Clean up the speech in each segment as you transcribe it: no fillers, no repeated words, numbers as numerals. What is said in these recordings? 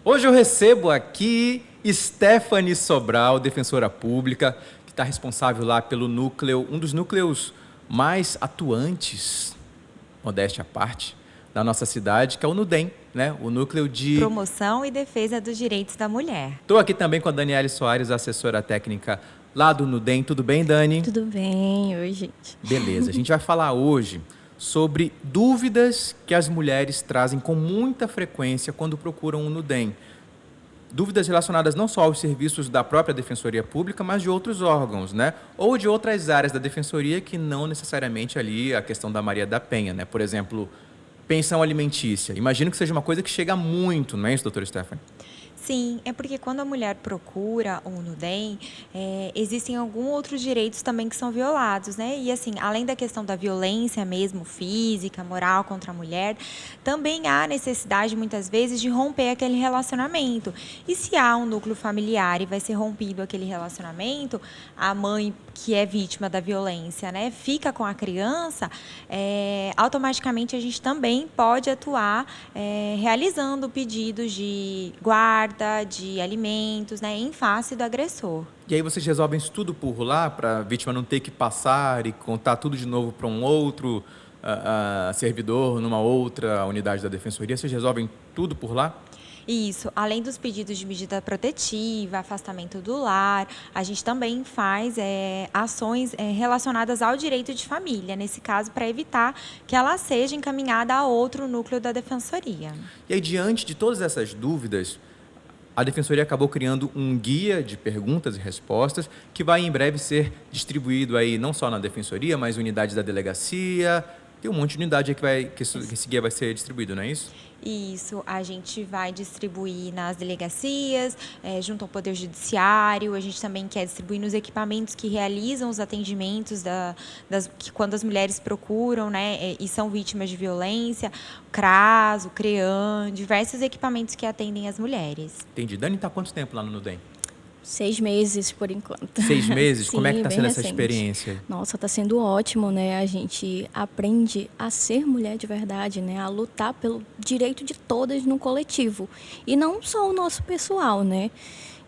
Hoje eu recebo aqui Stephanie Sobral, defensora pública, que está responsável lá pelo núcleo, um dos núcleos mais atuantes, modéstia à parte, da nossa cidade, que é o NUDEM, né? O núcleo de Promoção e defesa dos direitos da mulher. Estou aqui também com a Daniele Soares, assessora técnica lá do NUDEM. Tudo bem, Dani? Tudo bem, oi, gente. Beleza. A gente vai falar hoje sobre dúvidas que as mulheres trazem com muita frequência quando procuram o NUDEM. Dúvidas relacionadas não só aos serviços da própria Defensoria Pública, mas de outros órgãos, né? Ou de outras áreas da Defensoria que não necessariamente ali a questão da Maria da Penha, né? Por exemplo, pensão alimentícia. Imagino que seja uma coisa que chega muito, não é isso, doutora Stephanie? Sim, é porque quando a mulher procura o NUDEM, existem alguns outros direitos também que são violados, né? E assim, além da questão da violência mesmo, física, moral contra a mulher, também há necessidade, muitas vezes, de romper aquele relacionamento. E se há um núcleo familiar e vai ser rompido aquele relacionamento, a mãe que é vítima da violência, né, fica com a criança, automaticamente a gente também pode atuar realizando pedidos de guarda, de alimentos, né, em face do agressor. E aí vocês resolvem isso tudo por lá, para a vítima não ter que passar e contar tudo de novo para um outro servidor, numa outra unidade da Defensoria? Vocês resolvem tudo por lá? Isso, além dos pedidos de medida protetiva, afastamento do lar, a gente também faz ações relacionadas ao direito de família, nesse caso, para evitar que ela seja encaminhada a outro núcleo da Defensoria. E aí, diante de todas essas dúvidas, a Defensoria acabou criando um guia de perguntas e respostas que vai em breve ser distribuído aí não só na Defensoria, mas unidades da delegacia. Tem um monte de unidade aí que esse guia vai ser distribuído, não é isso? Isso, a gente vai distribuir nas delegacias, junto ao Poder Judiciário. A gente também quer distribuir nos equipamentos que realizam os atendimentos que quando as mulheres procuram, né, e são vítimas de violência, o CRAS, o CREAM, diversos equipamentos que atendem as mulheres. Entendi. Dani, está há quanto tempo lá no NUDEM? 6 meses, por enquanto. 6 meses? Sim, como é que está bem sendo recente. essa experiência? Nossa, está sendo ótimo, né? A gente aprende a ser mulher de verdade, né? A lutar pelo direito de todas no coletivo. E não só o nosso pessoal, né?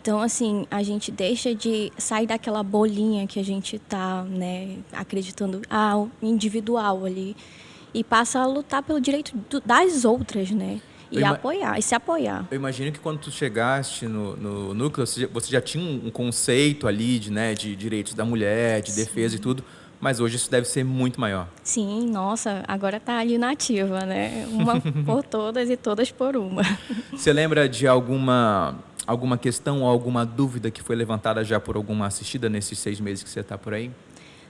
Então, assim, a gente deixa de sair daquela bolinha que a gente está, né, acreditando ao individual ali e passa a lutar pelo direito das outras, né? E apoiar, e se apoiar. Eu imagino que quando tu chegaste no núcleo, você já tinha um conceito ali de direitos da mulher, de defesa e tudo, mas hoje isso deve ser muito maior. Sim, nossa, agora está ali na ativa, né? Uma por todas e todas por uma. Você lembra de alguma questão ou alguma dúvida que foi levantada já por alguma assistida nesses 6 meses que você está por aí?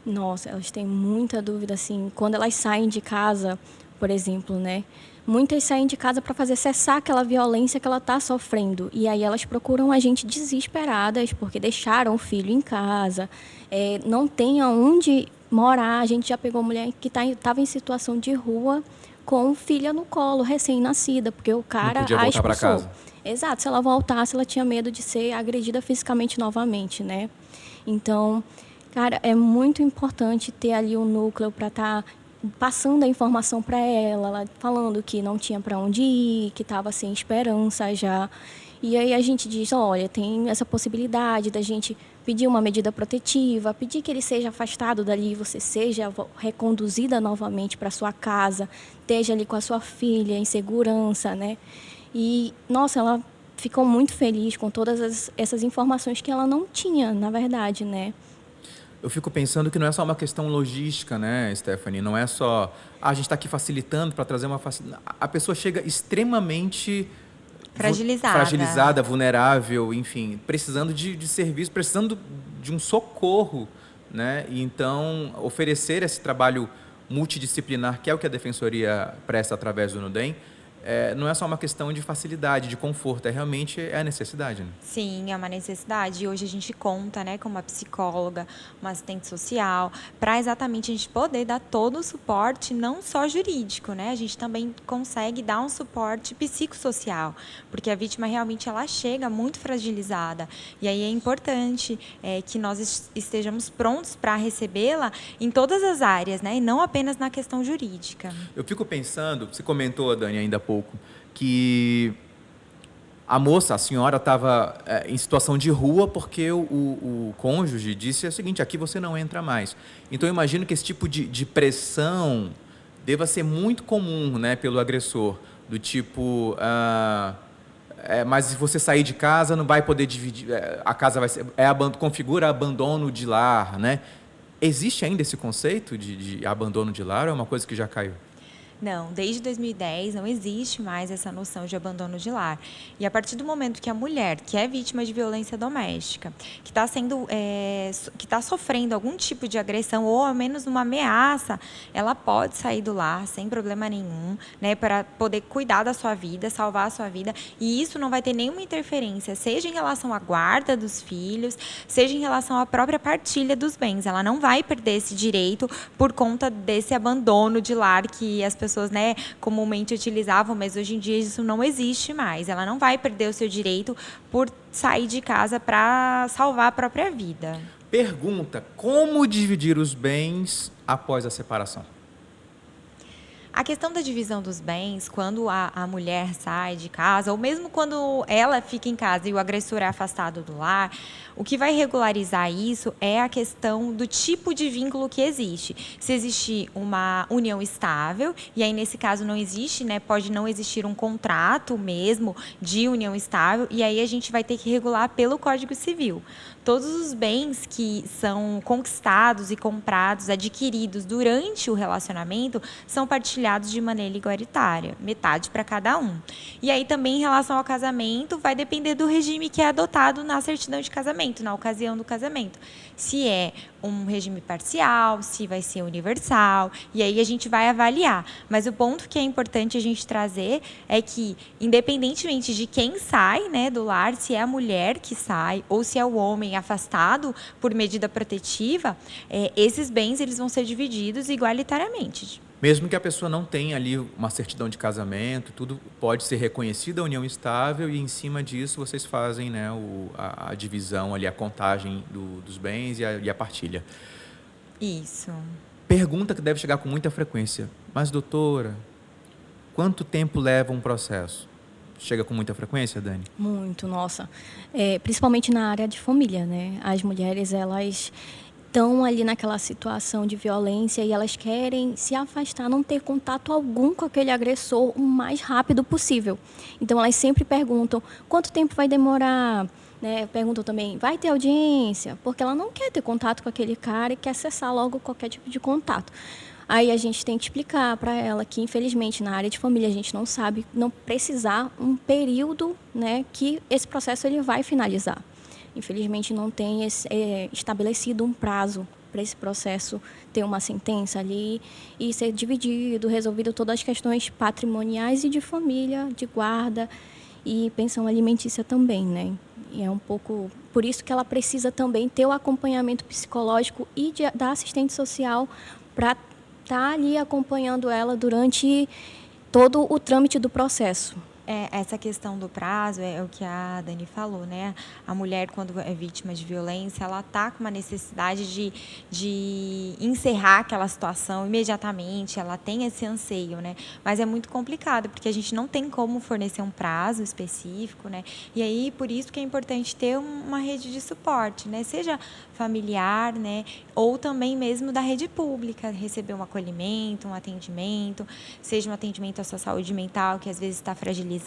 Nossa, elas têm muita dúvida, assim, quando elas saem de casa, por exemplo, né? Muitas saem de casa para fazer cessar aquela violência que ela está sofrendo. E aí elas procuram a gente desesperadas, porque deixaram o filho em casa, não tem aonde morar. A gente já pegou mulher que estava em situação de rua com filha no colo, recém-nascida, porque o cara não podia voltar para casa. Exato, se ela voltasse, ela tinha medo de ser agredida fisicamente novamente, né? Então, cara, é muito importante ter ali um núcleo para estar passando a informação para ela falando que não tinha para onde ir, que estava sem esperança já. E aí a gente diz, olha, tem essa possibilidade da gente pedir uma medida protetiva, pedir que ele seja afastado dali, você seja reconduzida novamente para sua casa, esteja ali com a sua filha em segurança, né? E, nossa, ela ficou muito feliz com todas essas informações que ela não tinha, na verdade, né? Eu fico pensando que não é só uma questão logística, né, Stephanie? Não é só, a gente está aqui facilitando para trazer uma facilidade. A pessoa chega extremamente fragilizada, vulnerável, enfim, precisando de serviço, precisando de um socorro, né? E então, oferecer esse trabalho multidisciplinar, que é o que a Defensoria presta através do NUDEM, não é só uma questão de facilidade, de conforto, realmente a necessidade. Né? Sim, é uma necessidade. E hoje a gente conta, né, com uma psicóloga, uma assistente social, para exatamente a gente poder dar todo o suporte, não só jurídico, né? A gente também consegue dar um suporte psicossocial, porque a vítima realmente ela chega muito fragilizada. E aí é importante que nós estejamos prontos para recebê-la em todas as áreas, né? E não apenas na questão jurídica. Eu fico pensando, você comentou, Dani, ainda há pouco, que a moça, a senhora estava em situação de rua porque o cônjuge disse o seguinte, aqui você não entra mais. Então, eu imagino que esse tipo de pressão deva ser muito comum, né, pelo agressor, do tipo... mas se você sair de casa, não vai poder dividir, a casa vai ser, configura abandono de lar, né? Existe ainda esse conceito de abandono de lar ou é uma coisa que já caiu? Não, desde 2010 não existe mais essa noção de abandono de lar. E a partir do momento que a mulher, que é vítima de violência doméstica, que está sofrendo algum tipo de agressão ou ao menos uma ameaça, ela pode sair do lar sem problema nenhum, né, para poder cuidar da sua vida, salvar a sua vida. E isso não vai ter nenhuma interferência, seja em relação à guarda dos filhos, seja em relação à própria partilha dos bens. Ela não vai perder esse direito por conta desse abandono de lar que as pessoas, né, comumente utilizavam, mas hoje em dia isso não existe mais. Ela não vai perder o seu direito por sair de casa para salvar a própria vida. Pergunta: como dividir os bens após a separação? A questão da divisão dos bens, quando a mulher sai de casa, ou mesmo quando ela fica em casa e o agressor é afastado do lar, o que vai regularizar isso é a questão do tipo de vínculo que existe. Se existe uma união estável, e aí nesse caso não existe, né, pode não existir um contrato mesmo de união estável, e aí a gente vai ter que regular pelo Código Civil. Todos os bens que são conquistados e comprados, adquiridos durante o relacionamento, são partilhados de maneira igualitária, metade para cada um. E aí também em relação ao casamento, vai depender do regime que é adotado na certidão de casamento, na ocasião do casamento. Se é um regime parcial, se vai ser universal, e aí a gente vai avaliar. Mas o ponto que é importante a gente trazer é que, independentemente de quem sai, né, do lar, se é a mulher que sai ou se é o homem afastado por medida protetiva, esses bens eles vão ser divididos igualitariamente. Mesmo que a pessoa não tenha ali uma certidão de casamento, tudo pode ser reconhecida a união estável e em cima disso vocês fazem, né, a divisão ali, a contagem dos bens e a partilha. Isso. Pergunta que deve chegar com muita frequência. Mas, doutora, quanto tempo leva um processo? Chega com muita frequência, Dani? Muito, nossa. Principalmente na área de família, né? As mulheres, elas estão ali naquela situação de violência e elas querem se afastar, não ter contato algum com aquele agressor o mais rápido possível. Então, elas sempre perguntam quanto tempo vai demorar, né? Perguntam também, vai ter audiência? Porque ela não quer ter contato com aquele cara e quer cessar logo qualquer tipo de contato. Aí a gente tem que explicar para ela que, infelizmente, na área de família, a gente não sabe, não precisar um período, né, que esse processo ele vai finalizar. Infelizmente, não tem estabelecido um prazo para esse processo ter uma sentença ali e ser dividido, resolvido todas as questões patrimoniais e de família, de guarda e pensão alimentícia também, né? E é um pouco por isso que ela precisa também ter o acompanhamento psicológico e da assistente social para estar ali acompanhando ela durante todo o trâmite do processo. Essa questão do prazo é o que a Dani falou, né? A mulher, quando é vítima de violência, ela está com uma necessidade de encerrar aquela situação imediatamente, ela tem esse anseio, né? Mas é muito complicado, porque a gente não tem como fornecer um prazo específico, né? E aí, por isso que é importante ter uma rede de suporte, né? Seja familiar, né? Ou também mesmo da rede pública, receber um acolhimento, um atendimento, seja um atendimento à sua saúde mental, que às vezes está fragilizada,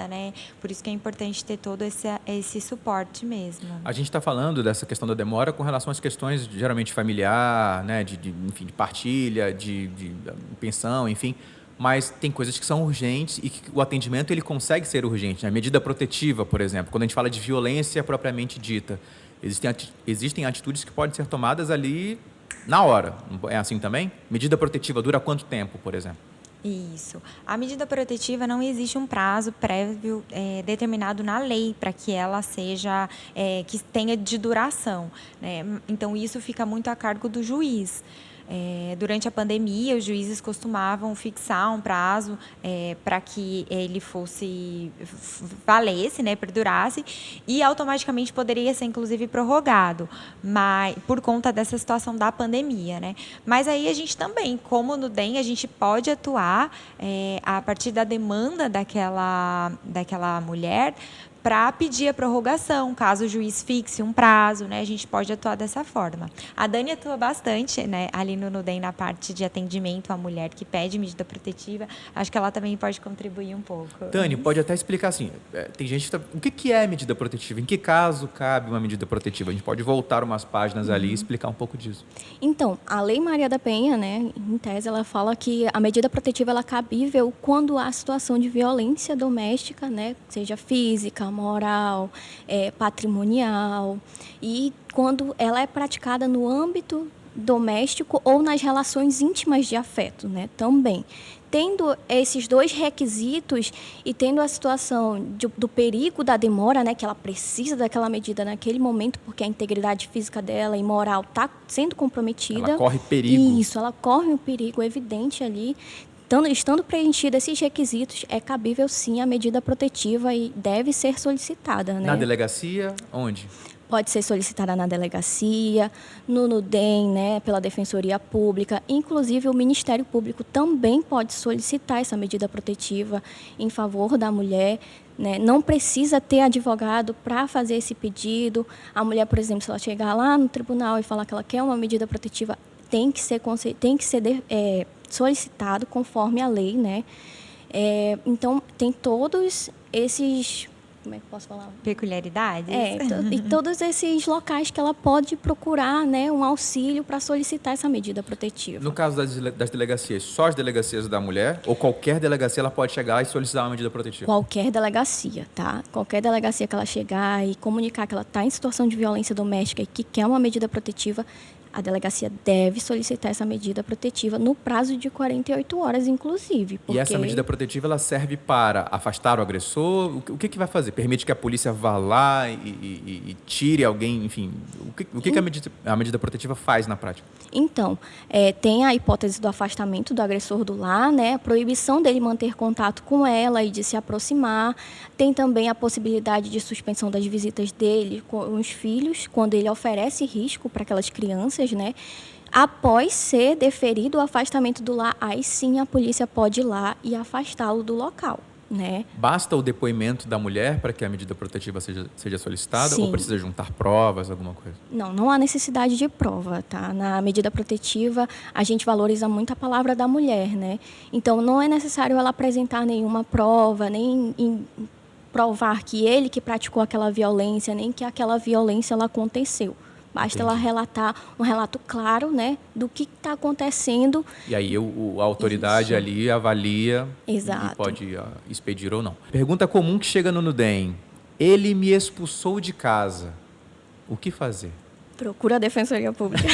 né? Por isso que é importante ter todo esse suporte mesmo. A gente está falando dessa questão da demora com relação às questões geralmente familiar, né? Enfim, de partilha, de pensão, enfim. Mas tem coisas que são urgentes e que o atendimento ele consegue ser urgente. A medida protetiva, por exemplo, quando a gente fala de violência propriamente dita, existem atitudes que podem ser tomadas ali na hora. É assim também? Medida protetiva dura quanto tempo, por exemplo? Isso. A medida protetiva não existe um prazo prévio determinado na lei para que ela seja, que tenha de duração, né? Então, isso fica muito a cargo do juiz. durante a pandemia, os juízes costumavam fixar um prazo para que ele valesse, né, perdurasse, e automaticamente poderia ser, inclusive, prorrogado, mas, por conta dessa situação da pandemia, né? Mas aí a gente também, como no DEM, a gente pode atuar a partir da demanda daquela mulher para pedir a prorrogação, caso o juiz fixe um prazo, né? A gente pode atuar dessa forma. A Dani atua bastante, né, ali no NUDEM na parte de atendimento à mulher que pede medida protetiva. Acho que ela também pode contribuir um pouco. Dani, pode até explicar assim, tem gente que o que é medida protetiva? Em que caso cabe uma medida protetiva? A gente pode voltar umas páginas ali e explicar um pouco disso. Então, a Lei Maria da Penha, né, em tese, ela fala que a medida protetiva ela é cabível quando há situação de violência doméstica, né, seja física, moral, patrimonial, e quando ela é praticada no âmbito doméstico ou nas relações íntimas de afeto, né, também. Tendo esses dois requisitos e tendo a situação do perigo da demora, né, que ela precisa daquela medida naquele momento, porque a integridade física dela e moral está sendo comprometida. Ela corre perigo. Isso, ela corre um perigo evidente ali. Estando preenchidos esses requisitos, é cabível sim a medida protetiva e deve ser solicitada, né? Na delegacia, onde? Pode ser solicitada na delegacia, no NUDEM, né, pela Defensoria Pública. Inclusive, o Ministério Público também pode solicitar essa medida protetiva em favor da mulher, né? Não precisa ter advogado para fazer esse pedido. A mulher, por exemplo, se ela chegar lá no tribunal e falar que ela quer uma medida protetiva, tem que ser solicitado conforme a lei, né? Então, tem todos esses... Como é que eu posso falar? Peculiaridades? E todos esses locais que ela pode procurar, né, um auxílio para solicitar essa medida protetiva. No caso das delegacias, só as delegacias da mulher ou qualquer delegacia ela pode chegar e solicitar uma medida protetiva? Qualquer delegacia, tá? Qualquer delegacia que ela chegar e comunicar que ela está em situação de violência doméstica e que quer uma medida protetiva, a delegacia deve solicitar essa medida protetiva no prazo de 48 horas, inclusive. Porque... E essa medida protetiva ela serve para afastar o agressor? O que vai fazer? Permite que a polícia vá lá e tire alguém? Enfim, o que a medida protetiva faz na prática? Então, tem a hipótese do afastamento do agressor do lar, né? A proibição dele manter contato com ela e de se aproximar. Tem também a possibilidade de suspensão das visitas dele com os filhos, quando ele oferece risco para aquelas crianças, né? Após ser deferido o afastamento do lar, aí sim a polícia pode ir lá e afastá-lo do local, né? Basta o depoimento da mulher para que a medida protetiva seja solicitada? Sim. Ou precisa juntar provas, alguma coisa? Não há necessidade de prova, tá? Na medida protetiva, a gente valoriza muito a palavra da mulher, né? Então, não é necessário ela apresentar nenhuma prova, nem provar que ele que praticou aquela violência, nem que aquela violência ela aconteceu. Basta ela relatar um relato claro, né, do que está acontecendo. E aí a autoridade ali avalia. Exato. E pode expedir ou não. Pergunta comum que chega no NUDEM. Ele me expulsou de casa. O que fazer? Procura a Defensoria Pública.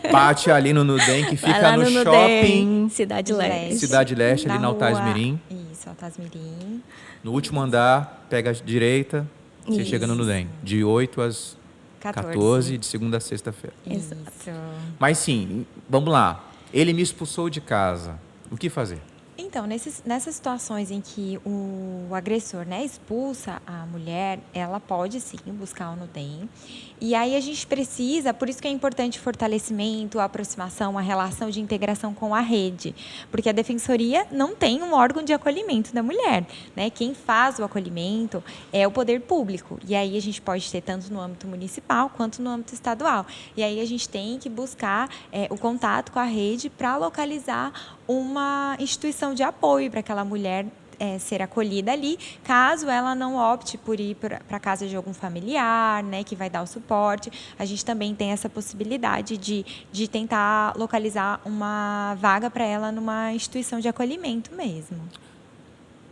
Bate ali no NUDEM, que fica no shopping... Cidade Leste. Cidade Leste, ali na Altasmirim. Isso, Altasmirim. No último andar, pega a direita, você chega no NUDEM. De 8 às 14, de segunda a sexta-feira. Isso. Mas sim, vamos lá. Ele me expulsou de casa. O que fazer? Então, nessas situações em que o agressor, né, expulsa a mulher, ela pode sim buscar o NUDEM. E aí a gente precisa, por isso que é importante o fortalecimento, a aproximação, a relação de integração com a rede. Porque a Defensoria não tem um órgão de acolhimento da mulher, né? Quem faz o acolhimento é o poder público. E aí a gente pode ter tanto no âmbito municipal quanto no âmbito estadual. E aí a gente tem que buscar o contato com a rede para localizar uma instituição de apoio para aquela mulher ser acolhida ali, caso ela não opte por ir para a casa de algum familiar, né, que vai dar o suporte. A gente também tem essa possibilidade de tentar localizar uma vaga para ela numa instituição de acolhimento mesmo.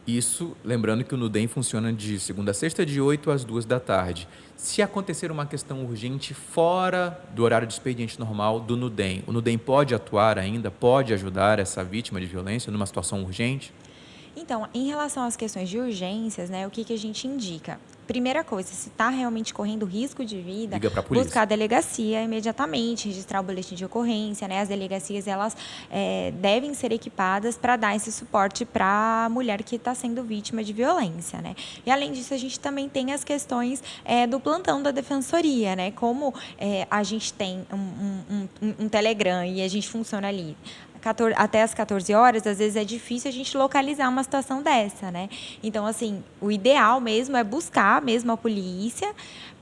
Isso, lembrando que o NUDEM funciona de segunda a sexta, de 8 às 2 da tarde. Se acontecer uma questão urgente fora do horário de expediente normal do NUDEM, o NUDEM pode atuar ainda, pode ajudar essa vítima de violência numa situação urgente? Então, em relação às questões de urgências, né, o que a gente indica? Primeira coisa, se está realmente correndo risco de vida, buscar a delegacia imediatamente, registrar o boletim de ocorrência, né? As delegacias, elas devem ser equipadas para dar esse suporte para a mulher que está sendo vítima de violência, né? E, além disso, a gente também tem as questões do plantão da defensoria, né? Como a gente tem um Telegram e a gente funciona ali até as 14 horas, às vezes é difícil a gente localizar uma situação dessa, né? Então, assim, o ideal mesmo é buscar mesmo a polícia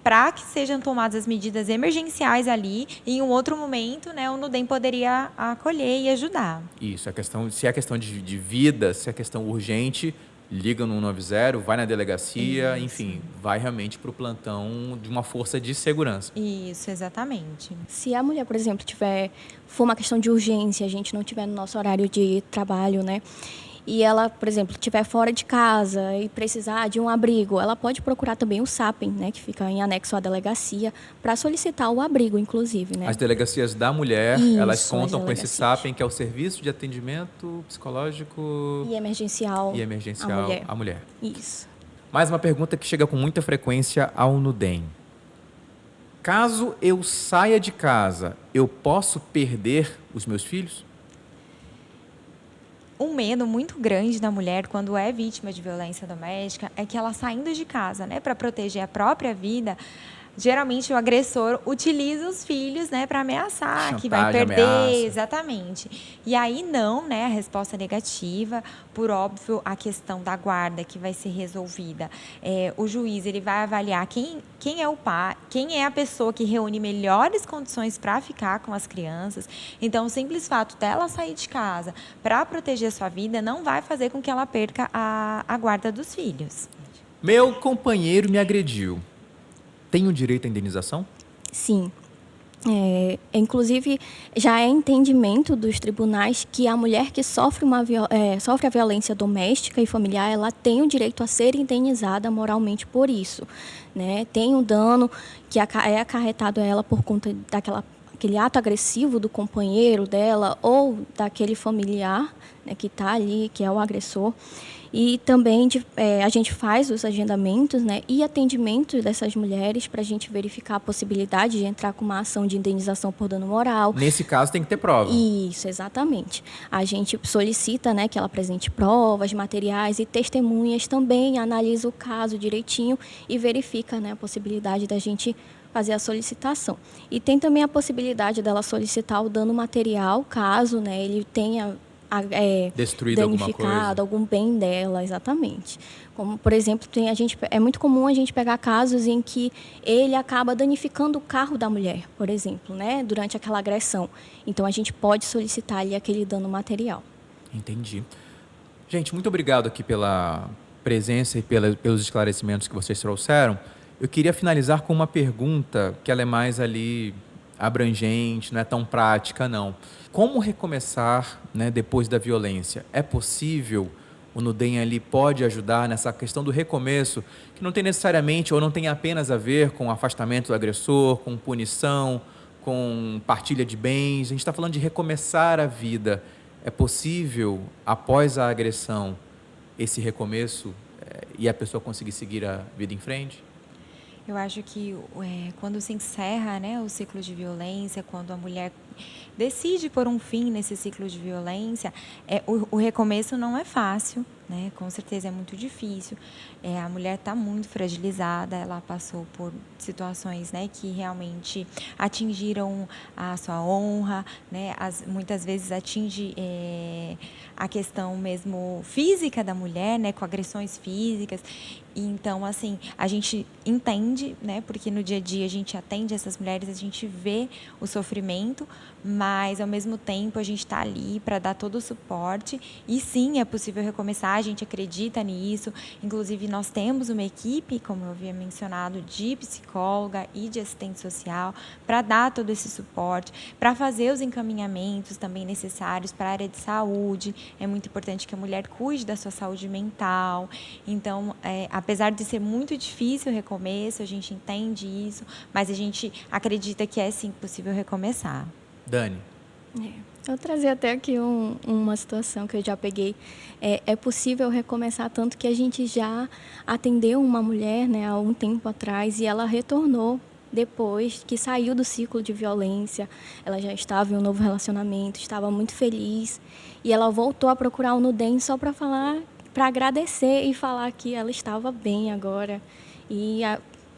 para que sejam tomadas as medidas emergenciais ali e em um outro momento, né, o Nudem poderia acolher e ajudar. Isso, se é questão de vida, se é questão urgente, liga no 190, vai na delegacia, isso. Enfim, vai realmente para o plantão de uma força de segurança. Isso, exatamente. Se a mulher, por exemplo, for uma questão de urgência, a gente não tiver no nosso horário de trabalho, né? E ela, por exemplo, estiver fora de casa e precisar de um abrigo, ela pode procurar também o SAPEN, né, que fica em anexo à delegacia, para solicitar o abrigo, inclusive, né? As delegacias da mulher, isso, elas contam com esse SAPEN, que é o Serviço de Atendimento Psicológico e Emergencial à mulher. Isso. Mais uma pergunta que chega com muita frequência ao Nudem. Caso eu saia de casa, eu posso perder os meus filhos? Um medo muito grande da mulher quando é vítima de violência doméstica é que ela, saindo de casa, né, para proteger a própria vida, geralmente o agressor utiliza os filhos, né, para ameaçar, chantagem, que vai perder, ameaça. Exatamente. E aí não, né, a resposta negativa, por óbvio, a questão da guarda que vai ser resolvida. O juiz, ele vai avaliar quem é o pai, quem é a pessoa que reúne melhores condições para ficar com as crianças. Então, o simples fato dela sair de casa para proteger a sua vida não vai fazer com que ela perca a guarda dos filhos. Meu companheiro me agrediu. Tenho direito à indenização? Sim. Inclusive, já é entendimento dos tribunais que a mulher que sofre a violência doméstica e familiar, ela tem o direito a ser indenizada moralmente por isso, né? Tem um dano que é acarretado a ela por conta daquele ato agressivo do companheiro dela ou daquele familiar, né, que está ali, que é o agressor. E também a gente faz os agendamentos, né, e atendimento dessas mulheres para a gente verificar a possibilidade de entrar com uma ação de indenização por dano moral. Nesse caso tem que ter prova. Isso, exatamente. A gente solicita, né, que ela apresente provas, materiais e testemunhas também, analisa o caso direitinho e verifica, né, a possibilidade da gente fazer a solicitação. E tem também a possibilidade dela solicitar o dano material, caso, né, ele tenha destruído danificado algum bem dela, exatamente. Como, por exemplo, é muito comum a gente pegar casos em que ele acaba danificando o carro da mulher, por exemplo, né, durante aquela agressão. Então, a gente pode solicitar ali aquele dano material. Entendi. Gente, muito obrigado aqui pela presença e pelos esclarecimentos que vocês trouxeram. Eu queria finalizar com uma pergunta que ela é mais ali abrangente, não é tão prática, não. Como recomeçar, né, depois da violência? É possível? O Nudem ali pode ajudar nessa questão do recomeço, que não tem necessariamente ou não tem apenas a ver com afastamento do agressor, com punição, com partilha de bens. A gente está falando de recomeçar a vida. É possível, após a agressão, esse recomeço e a pessoa conseguir seguir a vida em frente? Eu acho que quando se encerra, né, o ciclo de violência, quando a mulher decide por um fim nesse ciclo de violência, o recomeço não é fácil, né? Com certeza é muito difícil. A mulher está muito fragilizada, ela passou por situações, né, que realmente atingiram a sua honra, né? Muitas vezes atinge a questão mesmo física da mulher, né, com agressões físicas. Então, assim, a gente entende, né, porque no dia a dia a gente atende essas mulheres, a gente vê o sofrimento, mas ao mesmo tempo a gente está ali para dar todo o suporte. E sim, é possível recomeçar, a gente acredita nisso. Inclusive, nós temos uma equipe, como eu havia mencionado, de psicóloga e de assistente social para dar todo esse suporte, para fazer os encaminhamentos também necessários para a área de saúde. É muito importante que a mulher cuide da sua saúde mental. Então, apesar de ser muito difícil o recomeço, a gente entende isso, mas a gente acredita que é sim possível recomeçar. Dani. Eu trazer até aqui uma situação que eu já peguei. É possível recomeçar, tanto que a gente já atendeu uma mulher, né, há um tempo atrás, e ela retornou depois que saiu do ciclo de violência. Ela já estava em um novo relacionamento, estava muito feliz, e ela voltou a procurar o Nudem só para falar, para agradecer e falar que ela estava bem agora, e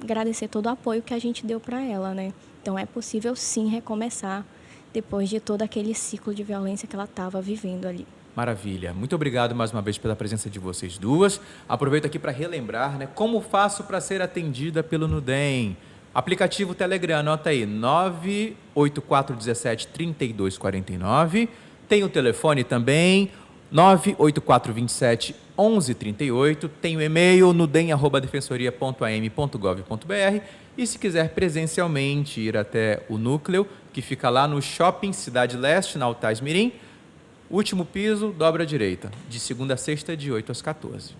agradecer todo o apoio que a gente deu para ela, né? Então é possível sim recomeçar depois de todo aquele ciclo de violência que ela estava vivendo ali. Maravilha. Muito obrigado mais uma vez pela presença de vocês duas. Aproveito aqui para relembrar, né, como faço para ser atendida pelo Nudem. Aplicativo Telegram, anota aí, 98417-3249. Tem o telefone também, 98427-1138. Tem o e-mail, nudem@defensoria.am.gov.br. E se quiser presencialmente ir até o núcleo, que fica lá no Shopping Cidade Leste, na Altais Mirim, último piso, dobra à direita, de segunda a sexta, de 8 às 14.